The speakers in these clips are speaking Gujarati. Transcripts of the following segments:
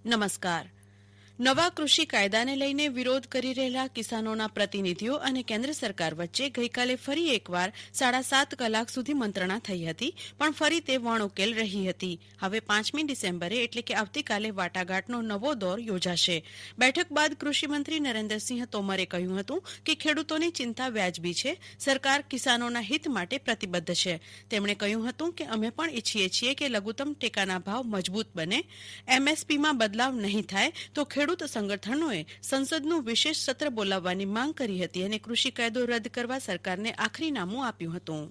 નમસ્કાર. નવા કૃષિ કાયદાને લઈને વિરોધ કરી રહેલા કિસાનોના પ્રતિનિધિઓ અને કેન્દ્ર સરકાર વચ્ચે ગઈકાલે ફરી એકવાર 7.5 કલાક સુધી મંત્રણા થઈ હતી, પણ ફરી તે વણઉકેલ રહી હતી. હવે 5મી ડિસેમ્બરે એટલે કે આવતીકાલે વાટાઘાટનો નવો દોર યોજાશે. બેઠક બાદ કૃષિમંત્રી નરેન્દ્રસિંહ તોમરે કહ્યું હતું કે ખેડૂતોની ચિંતા વ્યાજબી છે. સરકાર કિસાનોના હિત માટે પ્રતિબદ્ધ છે. તેમણે કહ્યું હતું કે અમે પણ ઈચ્છીએ છીએ કે લઘુત્તમ ટેકાના ભાવ મજબૂત બને, એમએસપીમાં બદલાવ નહીં થાય તો ખેડૂત સંગઠનોએ સંસદનું વિશેષ સત્ર બોલાવવાની માંગ કરી હતી અને કૃષિ કાયદો રદ કરવા સરકારને આખરીનામું આપ્યું હતું.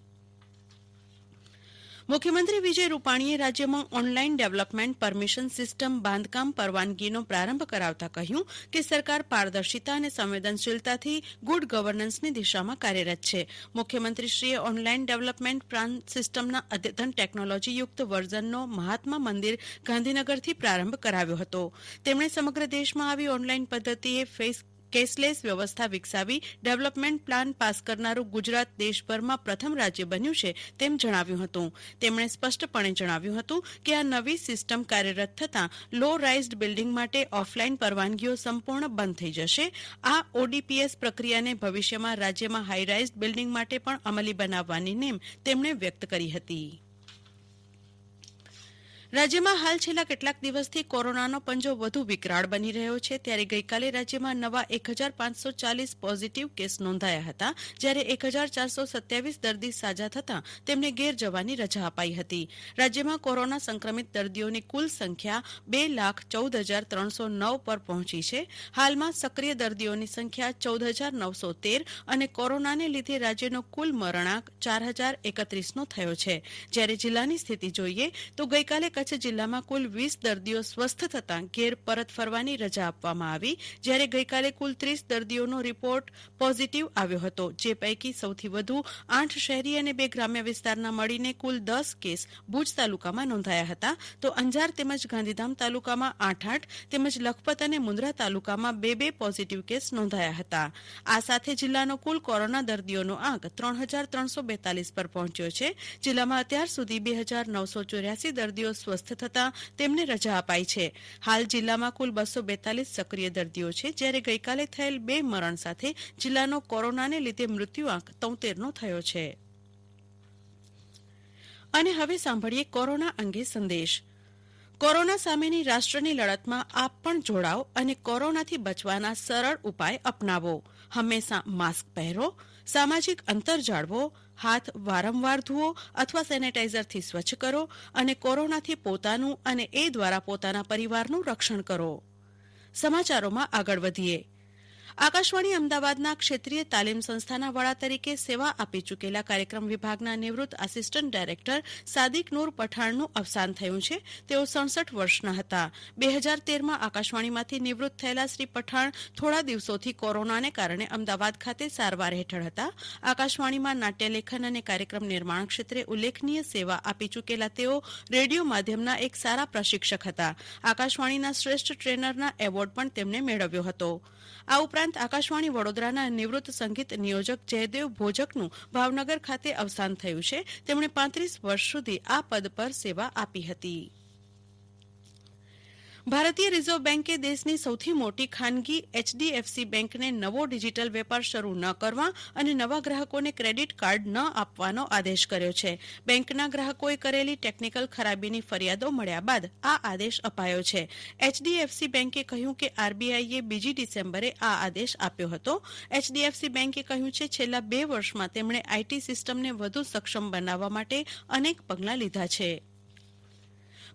મુખ્યમંત્રી વિજય રૂપાણીએ રાજ્યમાં ઓનલાઈન ડેવલપમેન્ટ પરમિશન સિસ્ટમ બાંધકામ પરવાનગીનો પ્રારંભ કરાવતા કહ્યું કે સરકાર પારદર્શિતા અને સંવેદનશીલતાથી ગુડ ગવર્નન્સની દિશામાં કાર્યરત છે. મુખ્યમંત્રીશ્રીએ ઓનલાઈન ડેવલપમેન્ટ પ્લાન સિસ્ટમના અદ્યતન ટેકનોલોજીયુક્ત વર્ઝનનો મહાત્મા મંદિર ગાંધીનગરથી પ્રારંભ કરાવ્યો હતો. તેમણે સમગ્ર દેશમાં આવી ઓનલાઈન પદ્ધતિએ કેશલેસ વ્યવસ્થા વિકસાવી ડેવલપમેન્ટ પ્લાન પાસ કરનારું ગુજરાત દેશભરમાં પ્રથમ રાજ્ય બન્યું છે તેમ જણાવ્યું હતું. તેમણે સ્પષ્ટપણે જણાવ્યું હતું કે આ નવી સિસ્ટમ કાર્યરત થતાં લો રાઇઝડ બિલ્ડિંગ માટે ઓફલાઈન પરવાનગીઓ સંપૂર્ણ બંધ થઈ જશે. આ ઓડીપીએસ પ્રક્રિયાને ભવિષ્યમાં રાજ્યમાં હાઈ રાઇઝડ બિલ્ડિંગ માટે પણ અમલી બનાવવાની નેમ તેમણે વ્યક્ત કરી હતી. રાજ્યમાં હાલ છેલ્લા કેટલાક દિવસથી કોરોનાનો પંજો વધુ વિકરાળ બની રહ્યો છે, ત્યારે ગઈકાલે રાજ્યમાં નવા 1540 પોઝિટિવ કેસ નોંધાયા હતા, જ્યારે 1427 દર્દી સાજા થતાં તેમને ઘેર જવાની રજા અપાઈ હતી. રાજ્યમાં કોરોના સંક્રમિત દર્દીઓની કુલ સંખ્યા 2,14,309 પર પહોંચી છે. હાલમાં સક્રિય દર્દીઓની સંખ્યા 14,913 અને કોરોનાને લીધે રાજ્યનો કુલ મરણાંક 4,031નો થયો છે. જ્યારે જિલ્લાની સ્થિતિ જોઈએ તો ગઈકાલે કચ્છ જિલ્લામાં કુલ 20 દર્દીઓ સ્વસ્થ થતાં ઘેર પરત ફરવાની રજા આપવામાં આવી, જ્યારે ગઈકાલે કુલ 30 દર્દીઓનો રિપોર્ટ પોઝિટિવ આવ્યો હતો, જે પૈકી સૌથી વધુ 8 શહેરી અને 2 ગ્રામ્ય વિસ્તારના મળીને કુલ 10 કેસ ભુજ તાલુકામાં નોંધાયા હતા, તો અંજાર તેમજ ગાંધીધામ તાલુકામાં 8 તેમજ લખપત અને મુન્દ્રા તાલુકામાં 2 પોઝિટિવ કેસ નોંધાયા હતા. આ સાથે જિલ્લાનો કુલ કોરોના દર્દીઓનો આંક 3,342 પર પહોંચ્યો છે. જિલ્લામાં અત્યાર સુધી 2,984 દર્દીઓ સ્વસ્થ થતાં તેમને રજા અપાઈ છે. હાલ જિલ્લામાં કુલ 242 સક્રિય દર્દીઓ છે, જ્યારે ગઈકાલે થયેલ 2 મરણ સાથે જિલ્લાનો કોરોનાને લીધે મૃત્યુઆંક 73નો થયો છે. અને હવે સાંભળીએ કોરોના અંગે સંદેશ. કોરોના સામેની રાષ્ટ્રની લડતમાં આપ પણ જોડાઓ અને કોરોનાથી બચવાના સરળ ઉપાય અપનાવો. હંમેશા માસ્ક પહેરો, સામાજિક અંતર જાળવો, હાથ વારંવાર ધુઓ અથવા સેનેટાઈઝરથી સ્વચ્છ કરો અને કોરોનાથી પોતાનું અને એ દ્વારા પોતાના પરિવારનું રક્ષણ કરો. સમાચારોમાં આગળ વધીએ. આકાશવાણી અમદાવાદના ક્ષેત્રીય તાલીમ સંસ્થાના વડા તરીકે સેવા આપી ચૂકેલા કાર્યક્રમ વિભાગના નિવૃત્ત આસિસ્ટન્ટ ડાયરેક્ટર સાદિક નૂર પઠાણનું અવસાન થયું છે. તેઓ 67 વર્ષના હતા. 2013માં આકાશવાણીમાંથી નિવૃત્ત થયેલા શ્રી પઠાણ થોડા દિવસોથી કોરોનાને કારણે અમદાવાદ ખાતે સારવાર હેઠળ હતા. આકાશવાણીમાં નાટ્યલેખન અને કાર્યક્રમ નિર્માણ ક્ષેત્રે ઉલ્લેખનીય સેવા આપી ચૂકેલા તેઓ રેડિયો માધ્યમના એક સારા પ્રશિક્ષક હતા. આકાશવાણીના શ્રેષ્ઠ ટ્રેનરના એવોર્ડ પણ તેમને મેળવ્યો હતો. આ ઉપરાંત આકાશવાણી વડોદરાના નિવૃત્ત સંગીત નિયોજક જયદેવ ભોજકનું ભાવનગર ખાતે અવસાન થયું છે. તેમણે 35 વર્ષ સુધી આ પદ પર સેવા આપી હતી. ભારતીય રિઝર્વ બેન્કે દેશની સૌથી મોટી ખાનગી એચડીએફસી બેન્કને નવો ડિજીટલ વેપાર શરૂ ન કરવા અને નવા ગ્રાહકોને ક્રેડિટ કાર્ડ ન આપવાનો આદેશ કર્યો છે. બેન્કના ગ્રાહકોએ કરેલી ટેકનિકલ ખરાબીની ફરિયાદો મળ્યા બાદ આ આદેશ અપાયો છે. એચડીએફસી બેન્કે કહ્યું કે આરબીઆઈએ 2 ડિસેમ્બરે આ આદેશ આપ્યો હતો. એચડીએફસી બેન્કે કહ્યું છે છેલ્લા 2 વર્ષમાં તેમણે આઈટી સિસ્ટમને વધુ સક્ષમ બનાવવા માટે અનેક પગલાં લીધા છે.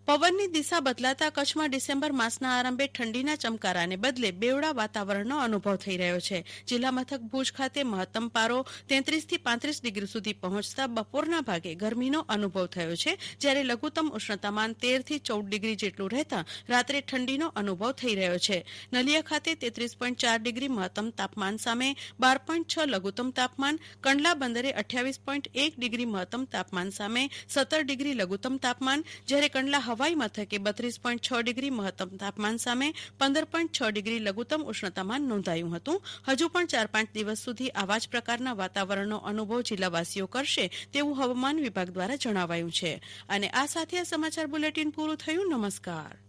પવનની દિશા બદલાતા કચ્છમાં ડિસેમ્બર માસના આરંભે ઠંડીના ચમકારાને બદલે બેવડા વાતાવરણનો અનુભવ થઈ રહ્યો છે. જિલ્લા મથક ભુજ ખાતે મહત્તમ પારો 33 થી 35 ડિગ્રી સુધી પહોંચતા બપોરના ભાગે ગરમીનો અનુભવ થયો છે, જ્યારે લઘુત્તમ ઉષ્ણતામાન 13 થી 14 ડિગ્રી જેટલું રહેતા રાત્રે ઠંડીનો અનુભવ થઈ રહ્યો છે. નલિયા ખાતે 33.4 ડિગ્રી મહત્તમ તાપમાન સામે 12.6 લઘુત્તમ તાપમાન, કંડલા બંદરે 28.1 ડિગ્રી મહત્તમ તાપમાન સામે 17 ડિગ્રી લઘુત્તમ તાપમાન, જ્યારે કંડલા હવાઈ મથકે 32.6 ડિગ્રી મહત્તમ તાપમાન સામે 15.6 ડિગ્રી લઘુત્તમ ઉષ્ણતામાન નોંધાયું હતું. હજુ પણ 4-5 દિવસ સુધી આવા જ પ્રકારના વાતાવરણનો અનુભવ જિલ્લાવાસીઓ કરશે તેવું હવામાન વિભાગ દ્વારા જણાવાયું છે. અને આ સાથે આ સમાચાર બુલેટિન પૂરું થયું. નમસ્કાર.